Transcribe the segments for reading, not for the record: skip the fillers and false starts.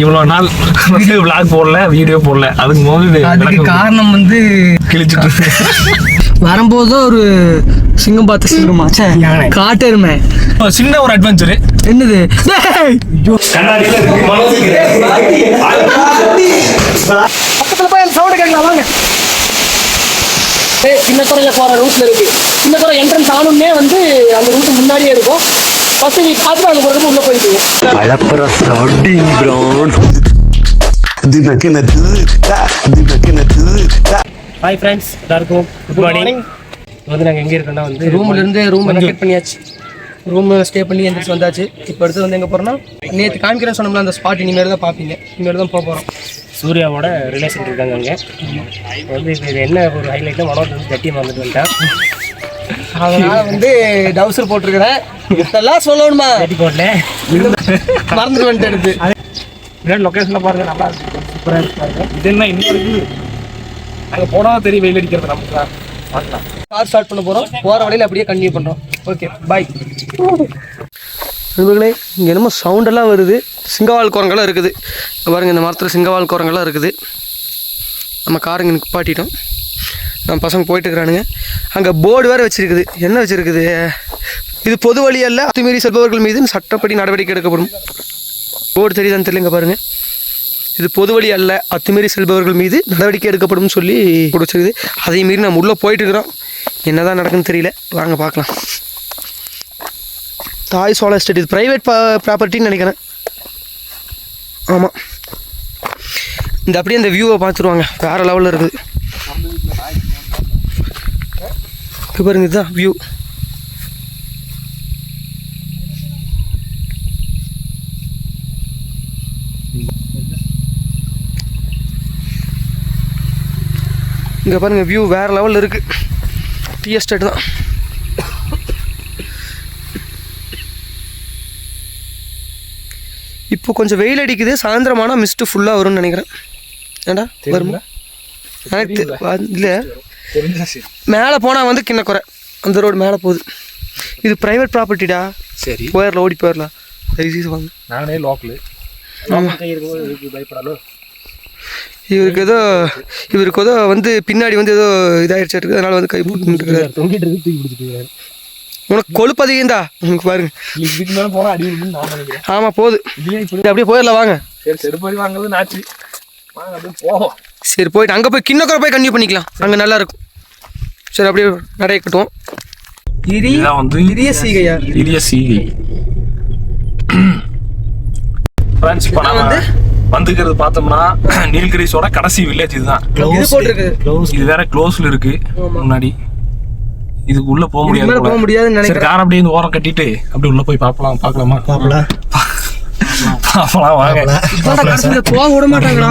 இவ்வளோ நாள் வந்து விளாக் போடல, வீடியோ போடல. அதுக்கு காரணம் வந்து கிழிச்சிட்டு வரும்போது ஒரு சிங்கம் பார்த்த சிங்கமா காட்டெருமை சின்ன ஒரு அட்வென்ச்சரு. என்னது பக்கத்துல போய் சவுண்ட் கேட்கலாம் வாங்க. சின்னத்துறையில போற ரூட்ல இருக்கு. சின்னத்துறை என்ட்ரன்ஸ் ஆனுன்னே வந்து அந்த ரூட் முன்னாடியே இருக்கும். ஃபர்ஸ்ட் நீ பார்த்துட்டு அங்கே போகிறது உள்ள போயிட்டு ஹாய் ஃப்ரெண்ட்ஸ், எல்லாருக்கும் குட் மார்னிங். வந்து நாங்கள் எங்கே இருக்கோம்னா வந்து ரூம்லேருந்து ரூம் வெக்கேட் பண்ணியாச்சு. ரூம் ஸ்டே பண்ணி எந்திரிச்சு வந்தாச்சு. இப்போ அடுத்து வந்து எங்கே போகிறோம்னா நேற்று காமிக்கிறேன் சொன்னோம்ல அந்த ஸ்பாட் இனிமேல் தான் பார்ப்பீங்க. இனிமேல் தான் போக போகிறோம். சூர்யாவோட ரிலேஷன் இருக்காங்க அங்கே. வந்து இது என்ன ஒரு ஹைலைட்னா மனோஜ் வந்து கட்டி மறந்துட்டு வந்துட்டான். அதனால் வந்து டவுசர் போட்டிருக்கிறேன். இதெல்லாம் சொல்லணுமா கட்டி போடல மறந்துட்டு வந்துட்டு எடுத்து லொக்கேஷனில் பாருங்கள், நல்லா இருக்கு, சூப்பராக இருக்கு பாருங்க. இது என்ன இன்னும் இருக்குது, அங்கே போனால் தெரியும் வெயில் அடிக்கிறது. நமக்கு தான் பார்க்கலாம். கார் ஸ்டார்ட் பண்ண போகிறோம். போகிற வழியில் அப்படியே கண்டினியூ பண்ணுறோம். ஓகே பாய் நண்பர்களே. இங்கே என்னமோ சவுண்டெல்லாம் வருது. சிங்கவால் குரங்கெல்லாம் இருக்குது பாருங்கள். இந்த மரத்தில் சிங்கவால் குரங்கெல்லாம் இருக்குது. நம்ம காருங்க நிப்பாட்டிட்டோம். நம்ம பசங்க போயிட்டு இருக்கிறானுங்க. அங்கே போர்டு வேறு வச்சுருக்குது. என்ன வச்சுருக்குது, இது பொது வழி அல்ல, அத்துமீறி செல்பவர்கள் மீது சட்டப்படி நடவடிக்கை எடுக்கப்படும். போர்டு தெரியுதான்னு தெரியலங்க பாருங்கள். இது பொது வழி அல்ல, அத்துமீறி செல்பவர்கள் மீது நடவடிக்கை எடுக்கப்படும் சொல்லி கொடுத்துருக்குது. அதே மீறி நம்ம உள்ளே போயிட்டு இருக்கிறோம். என்ன தான் நடக்குன்னு தெரியல, வாங்க பார்க்கலாம். தாய் சோழ எஸ்டேட் இது ப்ரைவேட் ப்ராப்பர்ட்டின்னு நினைக்கிறேன். ஆமாம், இந்த அப்படியே இந்த வியூவை பார்த்துருவாங்க. வேறு லெவலில் இருக்குது. இப்போ பாருங்க, இதுதான் வியூ. இங்கே பாருங்க, வியூ வேறு லெவலில் இருக்குது. டீ எஸ்டேட் தான். இப்போ கொஞ்சம் வெயில் அடிக்குது. சாயந்தரமானால் மிஸ்ட்டு ஃபுல்லாக வரும்னு நினைக்கிறேன். ஏண்டா வருமா இல்லை, மேலே போனால் வந்து கிண்ணக்குறை அந்த ரோடு மேலே போகுது. இது ப்ரைவேட் ப்ராப்பர்ட்டிடா. சரி, போயிடலாம், ஓடி போயிடலாம். தயவுசெய்து வாங்க. நானே லோக்கலு. பயப்படாலும் இவருக்கு ஏதோ வந்து பின்னாடி வந்து ஏதோ இதாகிடுச்சு இருக்குது. அதனால் வந்து கை போட்டு தொங்கிட்டு இருக்கு, தூக்கி பிடிச்சிட்டு. உனக்கு கொழுப்பு அதிகம்டா உனக்கு பாருங்க. இதுக்கு மேலே போனால் அடி நான் நினைக்கிறேன். ஆமாம் போகுது. அப்படியே போயிடலாம் வாங்க. சரி, செருப்படி வாங்குறது நாச்சு. வாங்க அப்படியே போவோம். சரி, போயிட்டு அங்கே போய் கிண்ணக்குறை போய் கன்டினியூ பண்ணிக்கலாம். அங்கே நல்லா இருக்கும். சரி, அப்படியே நிறைய கட்டுவோம். இரிய சீகையா? இரிய சீகை வந்து வந்துக்கிறது பார்த்தோம்னா நீல்கிரிஸோட கடைசி வில்லேஜ் இதுதான். இது வேற க்ளோஸ்ல இருக்கு. முன்னாடி இதுக்கு உள்ள போக முடியாது நினைக்கிறேன். கார் அப்படியே இந்த ஓரம் கட்டிட்டு அப்படி உள்ள போய் பார்க்கலாமா? போக விட மாட்டாங்களா?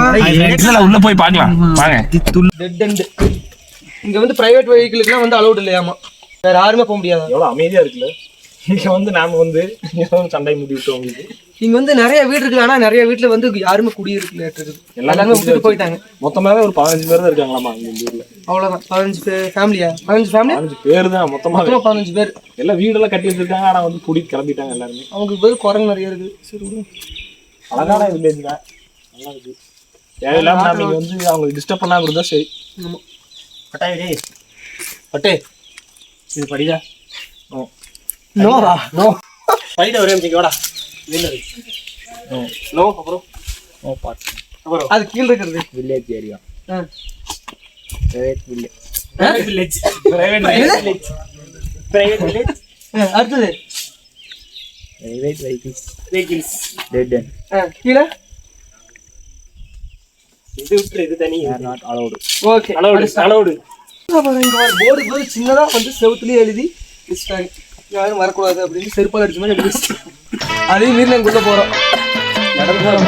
உள்ள போய் பார்க்கலாம் வாங்க. இங்க வந்து பிரைவேட் வெஹிக்கிளுக்குலாம் வந்து அலௌட் இல்லையாமா. வேற யாருமே போக முடியாது. எவ்வளவு அமைதியா இருக்குல்ல. இங்க வந்து நாம வந்து சண்டை முடி விட்டோம். உங்களுக்கு இங்க வந்து நிறைய வீடு இருக்கு. ஆனா நிறைய வீட்டுல வந்து யாருமே குடியிருக்கல. எல்லாருமே விட்டுட்டு போயிட்டாங்க. மொத்தமாவே ஒரு 15 பேர் தான் இருக்காங்களாமா இந்த ஊர்ல. அவ்வளவுதான். 15 ஃபேமிலியா? 15 பேர் தான் மொத்தமா. 15 பேர். எல்லாம் வீடெல்லாம் கட்டி வச்சிருக்காங்க. ஆனா வந்து குடி கிளம்பிட்டாங்க எல்லாருமே. அவங்க பேர் குரங்கு நிறைய இருக்கு. சரி, அழகான வில்லேஜ் தான், நல்லா இருக்கு. தேவையில்லாம நீங்க வந்து அவங்களுக்கு டிஸ்டர்ப் பண்ணா கொடுத்தா சரி. ஆமா. பட்டாயே பட்டே இது படிதா. நோவா நோ படிட ஒரே நிமிஷம் வாடா. நோ அப்புறம் நோ பார்ட் அப்புறம் அது கீழ இருக்குது village area. Private village. Private village. அடுத்து பிரைவேட் வெஹிக்கிள்ஸ் டெட் எண்ட். கீழ இது விட்டு இது தனி not allowed. Okay, allowed. Board சின்னதா வந்து செவுத்துலயே எழுதி வச்சுட்டாங்க, யாரும் வரக்கூடாது அப்படின்னு. செருப்பால் அடிச்ச மாதிரி எழுதி அதே மீறி நாங்கள் உள்ள போகிறோம். நடந்து போகிறோம்.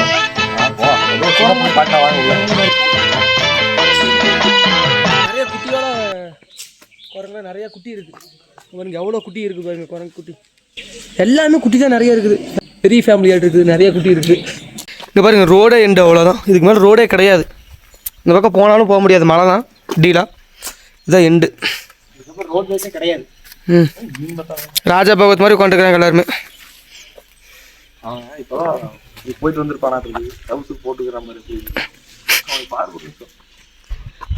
நிறைய குட்டியோட குரங்குல நிறைய குட்டி இருக்கு. உங்களுக்கு எவ்வளோ குட்டி இருக்கு பாருங்க. குரங்கு குட்டி எல்லாமே குட்டி தான் நிறைய இருக்குது. பெரிய ஃபேமிலியாக இருக்குது, நிறைய குட்டி இருக்குது. இங்கே பாருங்க, ரோடே எண்டு அவ்வளோதான். இதுக்கு மேலே ரோடே கிடையாது. இந்த பக்கம் போனாலும் போக முடியாது, மழை தான் டீலாக. இதுதான் எண்டு. ரோட் வைஸே கிடையாது. ராஜா பகவத் மாதிரி உட்காந்துருக்காங்க எல்லாருமே. இப்போ போயிட்டு வந்துருப்பானா ஹவுஸுக்கு போட்டுக்கிற மாதிரி இருக்கு. அவன் பார்க்க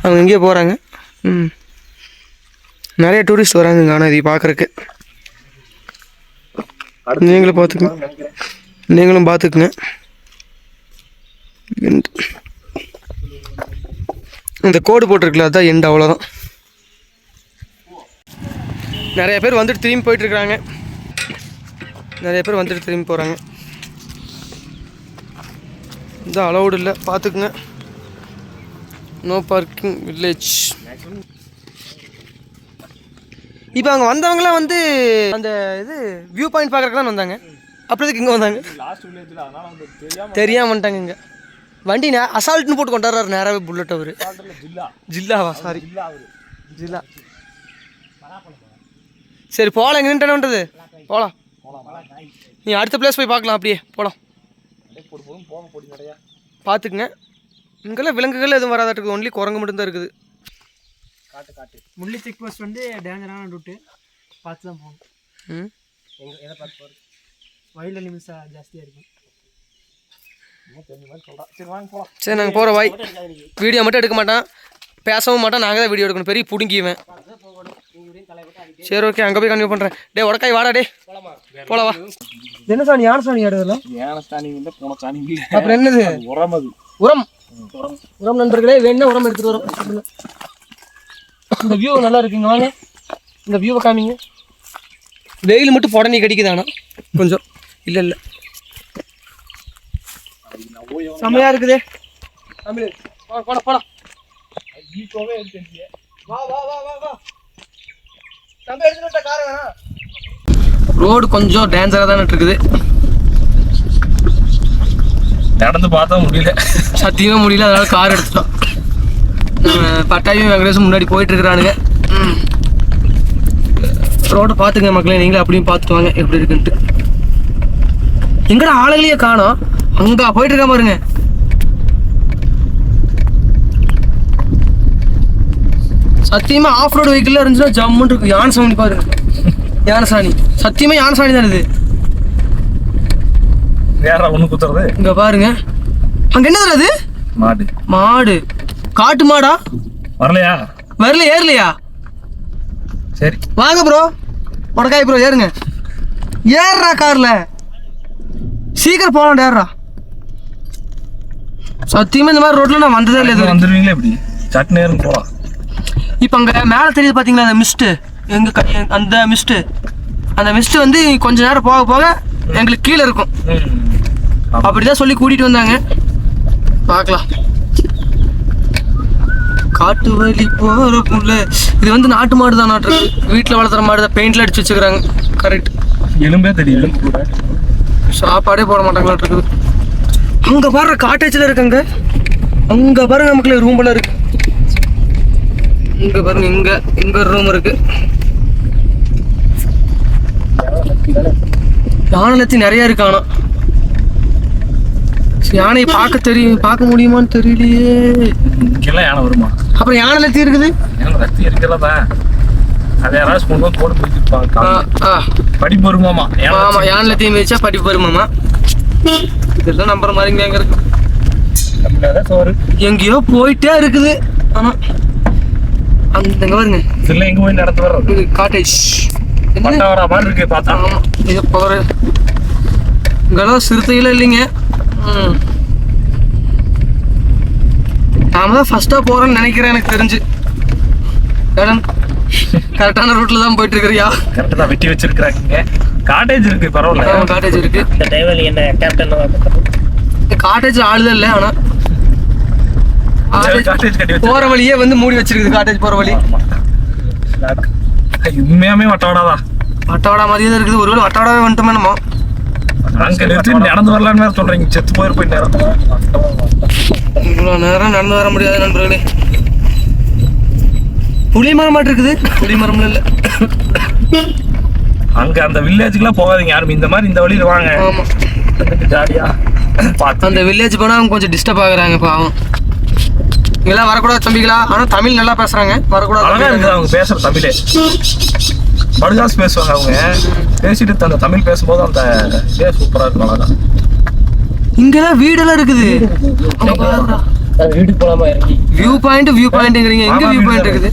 அவங்க எங்கேயோ போகிறாங்க. நிறைய டூரிஸ்ட் வராங்க ஆனால் இதை பார்க்குறக்கு. நீங்களும் பார்த்துக்குங்க, நீங்களும் பார்த்துக்குங்க. இந்த கோடு போட்டிருக்குல்ல அதுதான் எண்ட், அவ்வளோதான். நிறைய பேர் வந்துட்டு திரும்பி போயிட்டுருக்குறாங்க, நிறைய பேர் வந்துட்டு திரும்பி போகிறாங்க. இந்த அலௌடு இல்லை, பார்த்துக்குங்க. No parking village. இப்போ அங்கே வந்தவங்களாம் வந்து அந்த இது வியூ பாயிண்ட் பார்க்குறக்கு தான் வந்தாங்க. அப்படிதுக்கு இங்கே வந்தாங்க தெரியாம வந்துட்டாங்க. இங்கே வண்டி அசால்ட்னு போட்டு கொண்டாடுறாரு நேராகவே புல்லட். அவர் ஜில்லாவா? சாரி, ஜில்லா. சரி போகலாம், எங்கே நின்றுன்றது போகலாம். நீ அடுத்த பிளேஸ் போய் பார்க்கலாம், அப்படியே போகலாம். பார்த்துக்குங்க. இங்கெல்லாம் விலங்குகள் எதுவும் வராதாட்டுக்கு, ஒன்லி குரங்கு மட்டும்தான் இருக்குது. முள்ளி செக் போஸ்ட் வந்து டேஞ்சரான ரூட்டு, பார்த்து தான் போகணும். எதை பார்த்து போகிறது? வைல்ட் அனிமல்ஸ் ஜாஸ்தியாக இருக்கும். சரி நாங்கள் போகிற வாய். வீடியோ மட்டும் எடுக்க மாட்டான், பேசவும் மாட்டான், நாங்கள் தான் வீடியோ எடுக்கணும். பெரிய பிடுங்கிவேன். சரி ஓகே, அங்கே போய் கன்வியூ பண்ணுறேன். டே உடக்காய் வாடா, டே போல வா. என்ன சாணி? யானை சாணி ஆடுதெல்லாம்? யானை சாணி இல்லை, போன சாணி இல்லை. அப்புறம் என்னது? உரம். அது உரம். உரம் நண்பர்களே, வேணும்னா உரம் எடுத்துகிட்டு வரோம். இந்த வியூ நல்லா இருக்குங்க, வாங்க இந்த வியூவை காமிங்க. வெயில் மட்டும் புடனி கடிக்குதானா கொஞ்சம்? இல்லை இல்லை, செம்மையா இருக்குதே. போலாம் போலாம். ரோடு கொஞ்சம் டேஞ்சராக தானே இருக்குது. நடந்து பார்த்தா முடியல, சத்தியமாக முடியல, அதனால கார் எடுத்துட்டோம். பட்டாயும் வெங்கடேஷும் முன்னாடி போயிட்டு இருக்கிறானுங்க. ரோட்டை பார்த்துங்க மக்களே, நீங்களே அப்படியும் பார்த்துட்டு வாங்க எப்படி இருக்குன்ட்டு. எங்கடா ஆளுங்களையே காணோம், அங்கே போயிட்டு இருக்கா பாருங்க. சத்தியமாக ஆஃப் ரோடு வெஹிக்கிள் இருந்துச்சுன்னா ஜம்முன்னு இருக்கு. யானை சாணி பாருங்க, யானை சாணி. சத்தியமாக யானை சாணி தான் இது. வேற ஒன்று குத்துறது இங்கே பாருங்க. அங்கே என்னது அது? மாடு. மாடு? காட்டு மாடா? வரலையா? வரல, ஏறலையா? சரி வாங்க ப்ரோ, உடக்காய் ப்ரோ, ஏறுங்க. ஏறுறா கார்ல, சீக்கிரம் போகலாம். ஏறுறா. சத்தியமா இந்த மாதிரி ரோட்ல நான் வந்ததே இல்லை. வந்துடுவீங்களா எப்படி? சட்டு நேரம் போகலாம். இப்போ அங்கே மேலே தெரியுது பார்த்தீங்களா அந்த மிஸ்ட்டு? அந்த மிஸ்ட்டு வந்து கொஞ்ச நேரம் போக போக எங்களுக்கு கீழே இருக்கும். அப்படிதான் சொல்லி கூட்டிகிட்டு வந்தாங்க. பார்க்கலாம். காட்டு வலி போகிற புள்ள. இது வந்து நாட்டு மாடு தான், நாட்டு வீட்டில் வளர்த்துற மாடு தான். பெயிண்ட்ல அடிச்சு வச்சுக்கிறாங்க. கரெக்ட். எலும்பே தெரியும். சாப்பாடே போட மாட்டாங்களா இருக்குது. அங்கே பாருங்க காட்டேஜில் இருக்குங்க. அங்கே பாருங்க நமக்கு ரூம்பெல்லாம் இருக்கு. இங்கே பாருங்க, இங்கே ஒரு ரூம் இருக்கு. யானை லத்தி நிறைய இருக்கு. ஆனால் யானையை பார்க்க முடியுமான்னு தெரியலையே. இங்கெல்லாம் யானை வருமா? அப்புறம் யானை லத்தி இருக்குது. லத்தி இருக்கிறதா? அதை யாராவது கொண்டு வந்து போட்டு போயிட்டு படிப்பு வருமாமா? ஆமா, யானை லத்தியும் வச்சா படிப்பு வருமாமா. இதெல்லாம் நம்புற மாதிரி எங்க இருக்கு? எங்கேயோ போயிட்டே இருக்குது. ஆனா அந்த பாருங்க, இதுல எங்க போய் நடந்து வர்றது? காட்டேஜ் வர மாதிரி இருக்கு பார்த்தா. ஆமா, இது போற இங்கெல்லாம் சிறுத்தைகளே இல்லைங்க. நாம தான் ஃபர்ஸ்டா போறோம்னு நினைக்கிறேன். எனக்கு தெரிஞ்சு கரெக்டான ரூட்ல தான் போயிட்டு இருக்கிறியா? கரெக்டா தான் வெட்டி வச்சிருக்காங்க. காட்டேஜ் இருக்கு, பரவாயில்ல. காட்டேஜ் இருக்கு. இந்த டிரைவர் என்ன கேப்டன் காட்டேஜ் ஆளுதான் இல்லை. ஆனா போற வழியே வந்து மூடி வச்சிருக்குது. காட்டேஜ் போற வழி உண்மையாமே வட்டவாடாதா? வட்டவாடா மாதிரியே தான் இருக்குது. ஒருவேளை வட்டவாடாவே வந்துட்டோமே நம்ம. நடந்து வரலான்னு வேற சொல்றீங்க. செத்து போயிருப்போம். நேரம் இவ்வளோ நேரம் நடந்து வர முடியாது நண்பர்களே. புளி மரம் மாட்டு இருக்குது. புளி மரம்ல இல்லை. அங்க அந்த வில்லேஜுக்குலாம் போகாதீங்க யாரும். இந்த மாதிரி இந்த வழியில வாங்க. ஆமா, ஜாலியா அந்த வில்லேஜ் போனா அவங்க கொஞ்சம் டிஸ்டர்ப் ஆகுறாங்க பாவம். இங்கெல்லாம் வரக்கூடாது தம்பிகளா. ஆனா தமிழ் நல்லா பேசுறாங்க. வரக்கூடாது. அவங்க பேசுற தமிழே படுகாசு பேசுவாங்க. அவங்க பேசிட்டு அந்த தமிழ் பேசும்போது அந்த இதே சூப்பரா இருக்கும். அழகா இங்கெல்லாம் வீடெல்லாம் இருக்குது. வீட்டுக்கு போலாமா இறங்கி? வியூ பாயிண்ட்ங்கிறீங்க, எங்க வியூ பாயிண்ட் இருக்குது?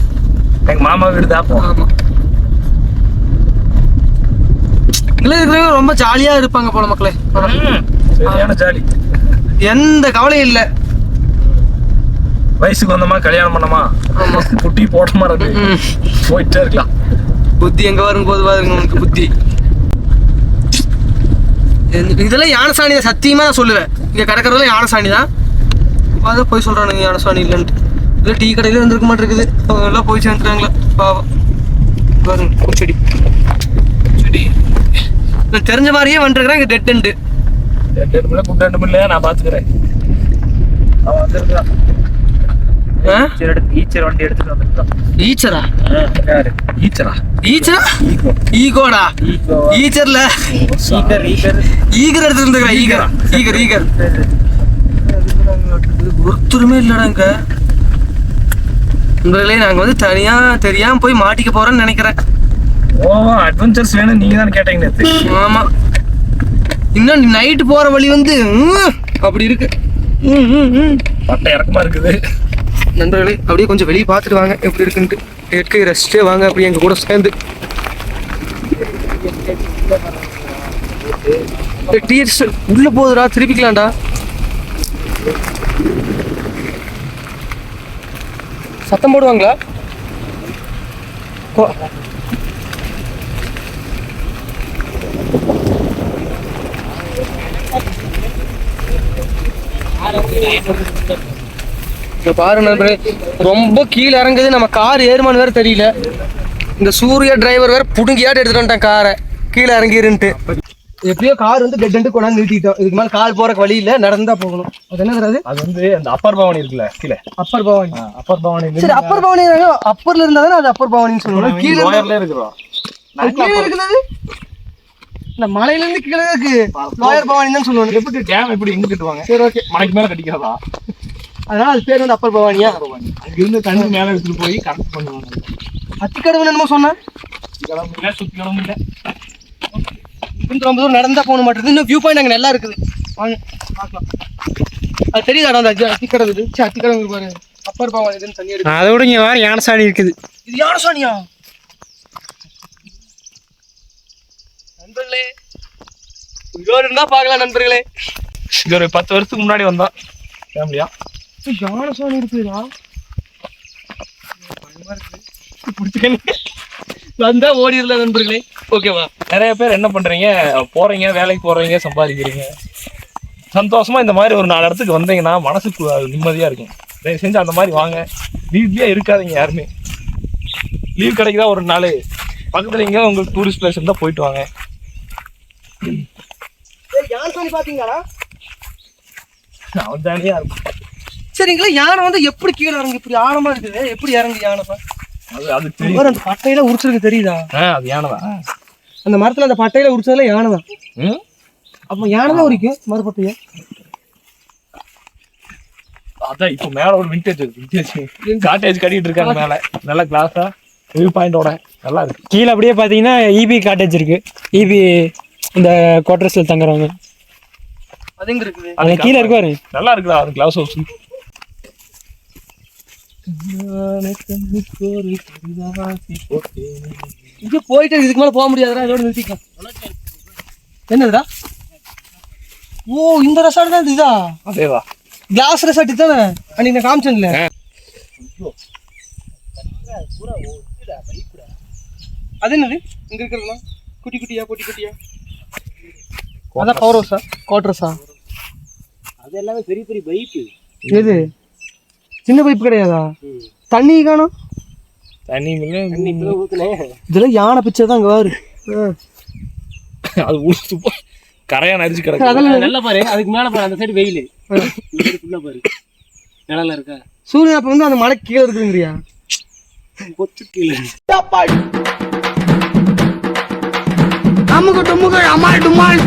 எங்க மாமா வீடு தான். ஆமா, இங்க இருக்கிறவங்க ரொம்ப ஜாலியா இருப்பாங்க போல மக்களே. சரியான ஜாலி, எந்த கவலையும் இல்ல. வயசுக்கு வந்தோமா, கல்யாணம் பண்ணோமா, குட்டி போட்டோமா போயிட்டே இருக்கலாம். புத்தி எங்க வரும் போது பாருங்க உனக்கு புத்தி. இதெல்லாம் யானைசாணி தான், சத்தியமா நான் சொல்லுவேன். இங்க கிடக்கிறதுலாம் யானைசாணி தான். அதை போய் சொல்றானுங்க யானைசாணி இல்லைன்ட்டு. இல்லை டீ கடையில வந்துருக்க மாட்டேங்குது, அவங்க எல்லாம் போய் சேர்ந்துட்டாங்களா பாவம். பாருங்க பூச்செடி செடி நான் தெரிஞ்ச மாதிரியே வந்துருக்கிறேன். இங்க டெட் எண்டு குட் நான் பாத்துக்கிறேன். அவன் வந்துருக்கான். ஈச்சர் வண்டி எடுத்துட்டு வந்துருக்கான். ஈச்சரா? ஈச்சரா ஈகோடா? ஈச்சர்ல ஈகர் எடுத்துட்டு வந்துருக்கா. ஈகர் ஒருத்தருமே இல்லடா இங்க. உங்களே நாங்க வந்து தனியா தெரியாம போய் மாட்டிக்க போறோம்னு நினைக்கிறேன். ஓ, அட்வென்ச்சர்ஸ் வேணும் நீங்க தான் கேட்டீங்க நேத்து. ஆமா, இன்னும் நைட்டு போற வழி வந்து அப்படி இருக்கு. பட்டை இறக்கமா இருக்குது. நண்பர்களே, அப்படியே கொஞ்சம் வெளியே பார்த்துட்டு வாங்க எப்படி இருக்குன்ட்டு. இயற்கை ரசிச்சே வாங்க அப்படியே எங்க கூட சேர்ந்து. டீர்ஸ் உள்ள போகுதுடா, திருப்பிக்கலாம்டா. சத்தம் போடுவாங்களா? பாரு நண்பரே, ரொம்ப கீழே இறங்குது. நம்ம கார் ஏறுமான்னு வேற தெரியல. இந்த சூர்யா டிரைவர் வேற புடுங்கியாட்டு எடுத்துட்டு வந்துட்டான் காரை, கீழே இறங்கிருன்ட்டு. எப்படியோ கார் வந்து டெட் எண்டு கொண்டாந்து நிறுத்திட்டோம். இதுக்கு மேலே கால் போறக்கு வழி இல்லை, நடந்தா போகணும். அது என்ன தராது? அது வந்து அந்த அப்பர் பவானி இருக்குல்ல, கீழே அப்பர் பவானி. அப்பர் பவானி. சரி, அப்பர் பவானி அப்பர்ல இருந்தா தானே அது அப்பர் பவானின்னு சொல்லுவோம். கீழே இருக்கிறோம். இருக்குது. இந்த மலையில இருந்து கீழே இருக்கு லோயர் பவானி தான் சொல்லுவாங்க. எப்படி டேம் எப்படி எங்க கட்டுவாங்க? சரி, ஓகே. மலைக்கு மேல கட்டிக்கிறதா? அதனால அது பேர் வந்து அப்பர் பவானியா? அங்கிருந்து தண்ணி மேல எடுத்துட்டு போய் கனெக்ட் பண்ணுவாங்க. அத்திக்கடவு என்னமோ சொன்னா? சுத்திக்கடவும் இல்லை. ரொம்ப தூரம் நடந்தா போக மாட்டேங்குது. இன்னும் வியூ பாயிண்ட் அங்கே நல்லா இருக்குது. வாங்க பார்க்கலாம். அது தெரியுதாடா அந்த அத்திக்கடவு? இது அத்திக்கடவு பாரு, அப்பர் பவானி இதுன்னு தண்ணி எடுக்கு. அதை விட இங்கே வேற யானைசாணி இருக்குது. இது யானைசாணியா? நண்பர்களே, இங்கே இருந்தா பார்க்கலாம் நண்பர்களே. இது ஒரு 10 வருஷத்துக்கு முன்னாடி வந்தோம் ஃபேமிலியா. யானைசாணி இருக்குதா? வந்தா ஓடிடல நண்பர்களே. ஓகேவா? நிறைய பேர் என்ன பண்றீங்க, போறீங்க, வேலைக்கு போறீங்க, சம்பாதிக்கிறீங்க. சந்தோஷமா இந்த மாதிரி ஒரு 4 இடத்துக்கு வந்தீங்கன்னா மனசுக்கு நிம்மதியா இருக்கும். தயவு செஞ்சு அந்த மாதிரி வாங்க. வீட்லயே இருக்காதீங்க யாருமே. லீவ் கிடைக்குதா ஒரு நாள் பக்கத்துல இங்க உங்களுக்கு டூரிஸ்ட் பிளேஸ் இருந்தா போயிட்டு வாங்க. யானைசாணி பாத்தீங்களா? அவன் தானே இருக்கும். சரிங்களா, யானை வந்து எப்படி கீழே இறங்கி இப்படி ஆழமா இருக்குது? எப்படி இறங்கி யானை? அது தெரியும். அந்த பட்டையில உரிச்சிருக்கு தெரியுதா? அது யானைதான். அந்த மரத்துல அந்த பட்டையில உரிச்சதுல யானை தான். அப்ப யானை தான் உரிக்கும் மறுபட்டைய. அதான் இப்ப மேல ஒரு விண்டேஜ் காட்டேஜ் கட்டிட்டு இருக்காங்க மேல. நல்ல கிளாஸா வியூ பாயிண்டோட நல்லா இருக்கு. கீழே அப்படியே பாத்தீங்கன்னா இபி காட்டேஜ் இருக்கு. இபி இந்த குவார்டர்ஸ்ல தங்குறவங்க. அது எங்க இருக்குது? அது கீழே இருக்கு பாரு. நல்லா இருக்குதா அது கிளாஸ் ஹவுஸ். இங்க போயிட்டு இதுக்கு மேல போக முடியாதுடா, இதோட நிறுத்திக்கலாம். என்னதுடா? ஓ, இந்த ரெசார்ட் தான் இதா? அதேவா, கிளாஸ் ரெசார்ட் தானே அன்னைக்கு நான் காமிச்சேன்ல. அது என்னது இங்க இருக்கிறதுலாம்? குட்டி குட்டியா பொட்டி குட்டியா? அதான் பவர் ஹவுஸா குவார்டர்ஸா? அது எல்லாமே பெரிய பெரிய பைப்பு. எது சின்ன பைப்பு கிடையாதா? தண்ணி காணும். தண்ணி இதெல்லாம் யானை பிச்சை தான் இங்க வாரு. அது ஊத்து கரையான் அரிச்சு கிடக்கு. அதெல்லாம் நல்லா பாரு, அதுக்கு மேல பாரு, அந்த சைடு வெயில் ஃபுல்லா பாரு, நிழல இருக்கா. சூரியன் அப்ப வந்து அந்த மலை கீழே இருக்குங்கிறியா? கொத்து கீழே. அம்முக்கு டும்முக்கு அம்மாள் டும்மாள்.